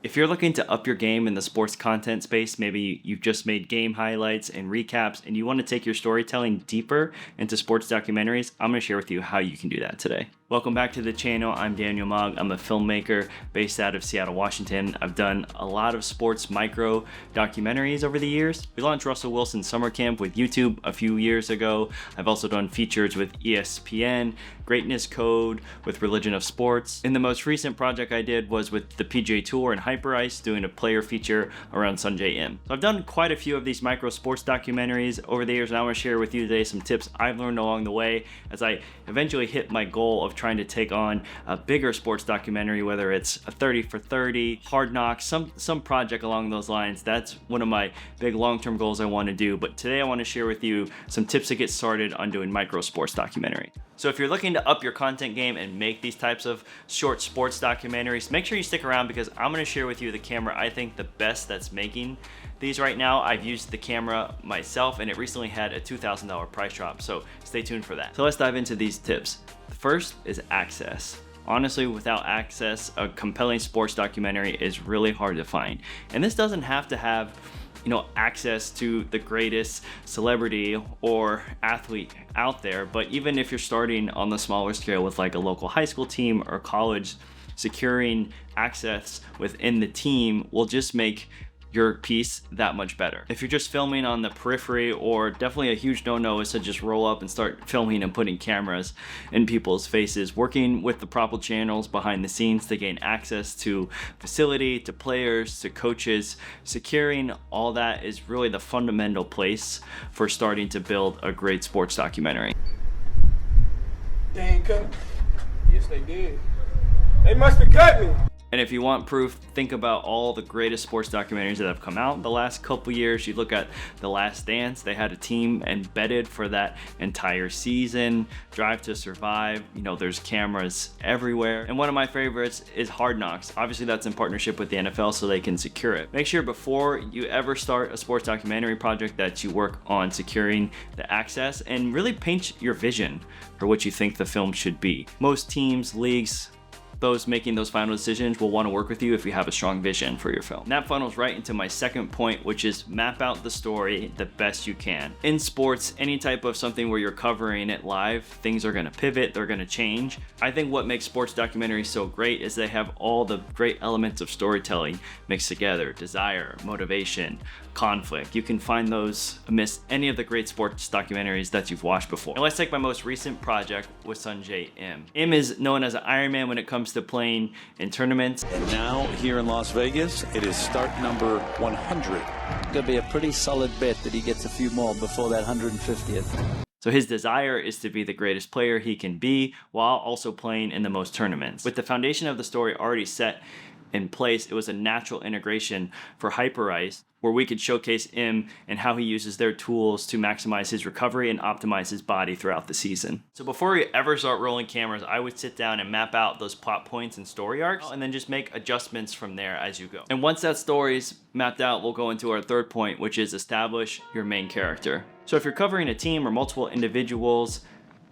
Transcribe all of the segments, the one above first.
If you're looking to up your game in the sports content space, maybe you've just made game highlights and recaps and you want to take your storytelling deeper into sports documentaries, I'm going to share with you how you can do that today. Welcome back to the channel. I'm Daniel Mogg. I'm a filmmaker based out of Seattle, Washington. I've done a lot of sports micro documentaries over the years. We launched Russell Wilson Summer Camp with YouTube a few years ago. I've also done features with ESPN, Greatness Code with Religion of Sports. And the most recent project I did was with the PGA Tour and Hyperice, doing a player feature around Sungjae Im. So I've done quite a few of these micro sports documentaries over the years, and I want to share with you today some tips I've learned along the way as I eventually hit my goal of trying to take on a bigger sports documentary, whether it's a 30 for 30, Hard Knocks, some project along those lines. That's one of my big long-term goals I want to do. But today I want to share with you some tips to get started on doing micro sports documentary. So if you're looking to up your content game and make these types of short sports documentaries, make sure you stick around because I'm going to share with you the camera I think the best that's making these right now. I've used the camera myself and it recently had a $2,000 price drop, so stay tuned for that. So let's dive into these tips. The first is access. Honestly, without access, a compelling sports documentary is really hard to find. And this doesn't have to have access to the greatest celebrity or athlete out there, but even if you're starting on the smaller scale with like a local high school team or college, securing access within the team will just make your piece that much better. If you're just filming on the periphery, or definitely a huge no-no is to just roll up and start filming and putting cameras in people's faces. Working with the proper channels behind the scenes to gain access to facility, to players, to coaches, securing all that is really the fundamental place for starting to build a great sports documentary. They ain't cut. Yes, they did. They must have cut me. And if you want proof, think about all the greatest sports documentaries that have come out the last couple years. You look at The Last Dance, they had a team embedded for that entire season. Drive to Survive, there's cameras everywhere. And one of my favorites is Hard Knocks. Obviously that's in partnership with the NFL so they can secure it. Make sure before you ever start a sports documentary project that you work on securing the access and really paint your vision for what you think the film should be. Most teams, leagues, those making those final decisions will want to work with you if you have a strong vision for your film. And that funnels right into my second point, which is map out the story the best you can. In sports, any type of something where you're covering it live, things are going to pivot, they're going to change. I think what makes sports documentaries so great is they have all the great elements of storytelling mixed together: desire, motivation, conflict. You can find those amidst any of the great sports documentaries that you've watched before. And let's take my most recent project with Sungjae Im. Im is known as an Iron Man when it comes to playing in tournaments. And now here in Las Vegas, it is start number 100. Gonna be a pretty solid bet that he gets a few more before that 150th. So his desire is to be the greatest player he can be while also playing in the most tournaments. With the foundation of the story already set in place, it was a natural integration for Hyperice, where we could showcase Im and how he uses their tools to maximize his recovery and optimize his body throughout the season. So before we ever start rolling cameras, I would sit down and map out those plot points and story arcs, and then just make adjustments from there as you go. And once that story's mapped out, we'll go into our third point, which is establish your main character. So if you're covering a team or multiple individuals,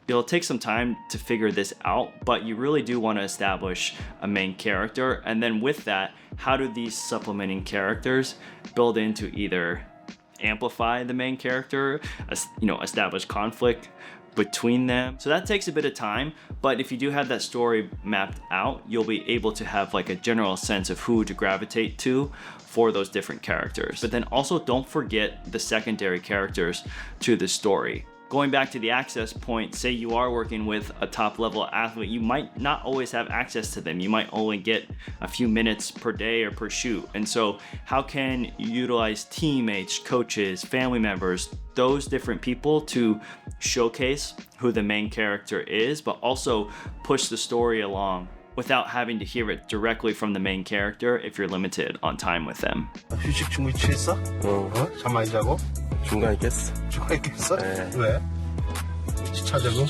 it'll take some time to figure this out, but you really do want to establish a main character. And then with that, how do these supplementing characters build into either amplify the main character, establish conflict between them? So that takes a bit of time, but if you do have that story mapped out, you'll be able to have like a general sense of who to gravitate to for those different characters. But then also don't forget the secondary characters to the story. Going back to the access point, say you are working with a top level athlete, you might not always have access to them. You might only get a few minutes per day or per shoot. And so how can you utilize teammates, coaches, family members, those different people to showcase who the main character is, but also push the story along without having to hear it directly from the main character if you're limited on time with them. 휴식 충분히 취했어? 잠 많이 자고? 중간에 깼어. 중간에 깼어? 네. 왜? 시차적으로?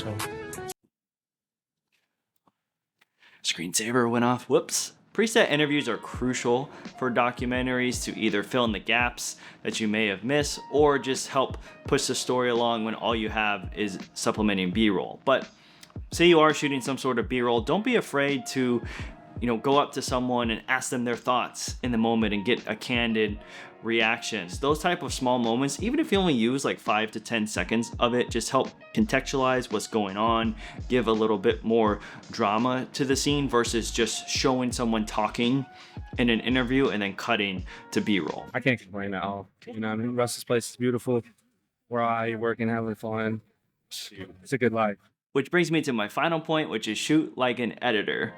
Screensaver went off. Whoops. Preset interviews are crucial for documentaries to either fill in the gaps that you may have missed or just help push the story along when all you have is supplementing B-roll. But say you are shooting some sort of B-roll, don't be afraid to go up to someone and ask them their thoughts in the moment and get a candid reaction. Those type of small moments, even if you only use like 5 to 10 seconds of it, just help contextualize what's going on, give a little bit more drama to the scene versus just showing someone talking in an interview and then cutting to B-roll. I can't complain at all. You know what I mean? Russell's place is beautiful. We're all out working, having fun. It's a good life. Which brings me to my final point, which is shoot like an editor.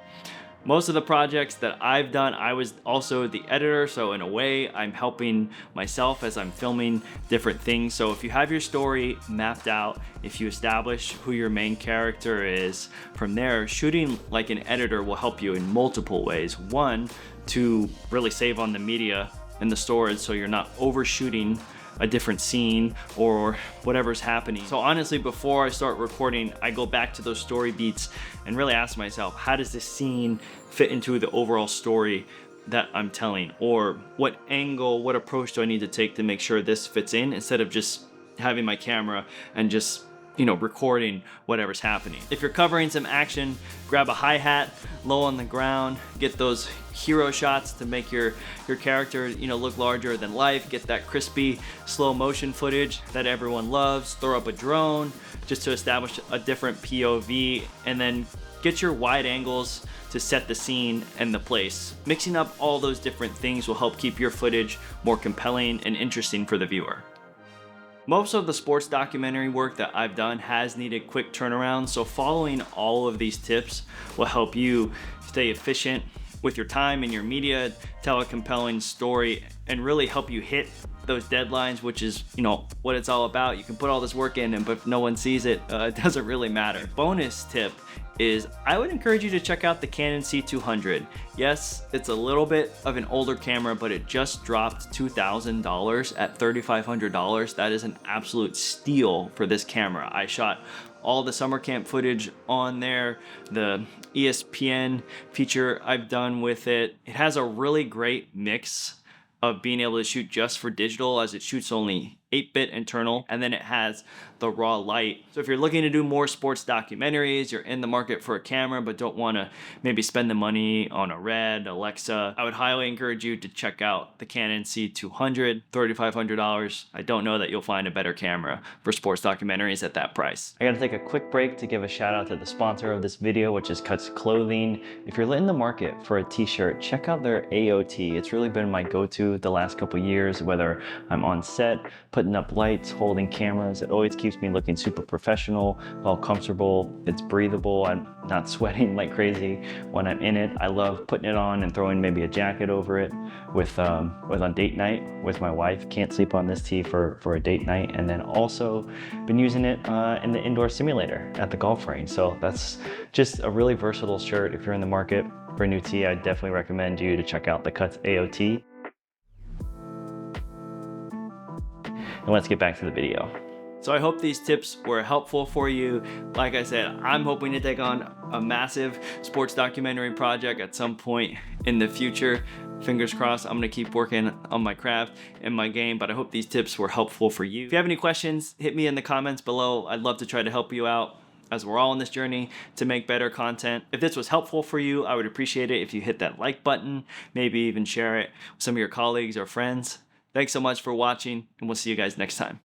Most of the projects that I've done, I was also the editor, so in a way, I'm helping myself as I'm filming different things. So if you have your story mapped out, if you establish who your main character is, from there, shooting like an editor will help you in multiple ways. One, to really save on the media and the storage so you're not overshooting a different scene or whatever's happening. So honestly, before I start recording, I go back to those story beats and really ask myself, how does this scene fit into the overall story that I'm telling? Or what angle, what approach do I need to take to make sure this fits in, instead of just having my camera and just recording whatever's happening. If you're covering some action, grab a hi-hat low on the ground, get those hero shots to make your character look larger than life, get that crispy slow motion footage that everyone loves, throw up a drone just to establish a different POV, and then get your wide angles to set the scene and the place. Mixing up all those different things will help keep your footage more compelling and interesting for the viewer. Most of the sports documentary work that I've done has needed quick turnaround, so following all of these tips will help you stay efficient with your time and your media, tell a compelling story, and really help you hit those deadlines, which is what it's all about. You can put all this work in, but if no one sees it, it doesn't really matter. Bonus tip is I would encourage you to check out the Canon C200. Yes, it's a little bit of an older camera, but it just dropped $2,000 at $3,500. That is an absolute steal for this camera. I shot all the summer camp footage on there, the ESPN feature I've done with it. It has a really great mix of being able to shoot just for digital, as it shoots only 8-bit internal, and then it has the raw light. So if you're looking to do more sports documentaries, you're in the market for a camera but don't want to maybe spend the money on a Red, Alexa, I would highly encourage you to check out the Canon C200, $3,500. I don't know that you'll find a better camera for sports documentaries at that price. I gotta take a quick break to give a shout out to the sponsor of this video, which is Cuts Clothing. If you're in the market for a t-shirt, check out their AOT. It's really been my go-to the last couple years, whether I'm on set, putting up lights, holding cameras. It always keeps me looking super professional, well comfortable. It's breathable. I'm not sweating like crazy when I'm in it. I love putting it on and throwing maybe a jacket over it with on date night with my wife. Can't sleep on this tee for a date night. And then also been using it in the indoor simulator at the golf range. So that's just a really versatile shirt. If you're in the market for a new tee, I definitely recommend you to check out the Cuts AOT. And let's get back to the video. So I hope these tips were helpful for you. Like I said, I'm hoping to take on a massive sports documentary project at some point in the future. Fingers crossed. I'm gonna keep working on my craft and my game, but I hope these tips were helpful for you. If you have any questions, hit me in the comments below. I'd love to try to help you out as we're all on this journey to make better content. If this was helpful for you, I would appreciate it if you hit that like button, maybe even share it with some of your colleagues or friends. Thanks so much for watching, and we'll see you guys next time.